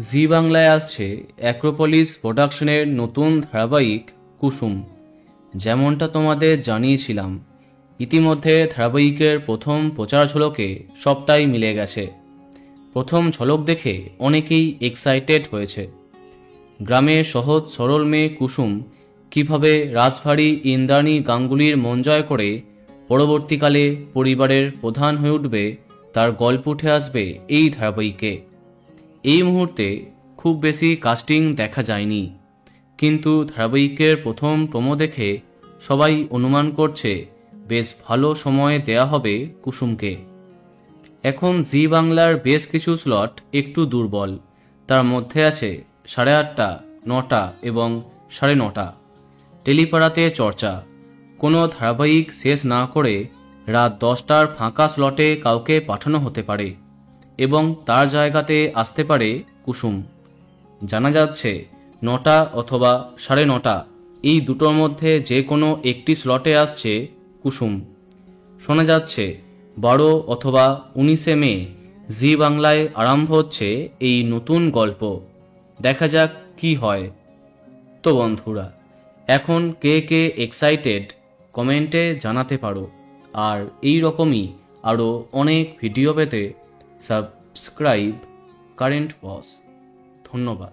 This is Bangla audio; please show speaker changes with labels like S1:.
S1: জি বাংলায় আসছে অ্যাক্রোপলিস প্রোডাকশনের নতুন ধারাবাহিক কুসুম। যেমনটা তোমাদের জানিয়েছিলাম, ইতিমধ্যে ধারাবাহিকের প্রথম প্রচার ঝলকে সবটাই মিলে গেছে। প্রথম ঝলক দেখে অনেকেই এক্সাইটেড হয়েছে। গ্রামের সহজ সরল মেয়ে কুসুম কিভাবে রাজভারী ইন্দ্রাণী গাঙ্গুলির মন জয় করে পরবর্তীকালে পরিবারের প্রধান হয়ে উঠবে, তার গল্প উঠে আসবে এই ধারাবাহিকে। এই মুহূর্তে খুব বেশি কাস্টিং দেখা যায়নি, কিন্তু ধারাবাহিকের প্রথম প্রোমো দেখে সবাই অনুমান করছে বেশ ভালো সময় দেয়া হবে কুসুমকে। এখন জি বাংলার বেশ কিছু স্লট একটু দুর্বল, তার মধ্যে আছে 8:30, 9টা এবং 9:30। টেলিপাড়াতে চর্চা কোনো ধারাবাহিক শেষ না করে রাত 10টার ফাঁকা স্লটে কাউকে পাঠানো হতে পারে এবং তার জায়গাতে আসতে পারে কুসুম। জানা যাচ্ছে 9টা অথবা 9:30 এই দুটোর মধ্যে যে কোনো একটি স্লটে আসছে কুসুম। শোনা যাচ্ছে 12 অথবা 19শে মে জি বাংলায় আরম্ভ হচ্ছে এই নতুন গল্প। দেখা যাক কি হয়। তো বন্ধুরা, এখন কে কে এক্সাইটেড কমেন্টে জানাতে পারো। আর এই রকমই আরও অনেক ভিডিও পেতে সাবস্ক্রাইব কারেন্ট বস। ধন্যবাদ।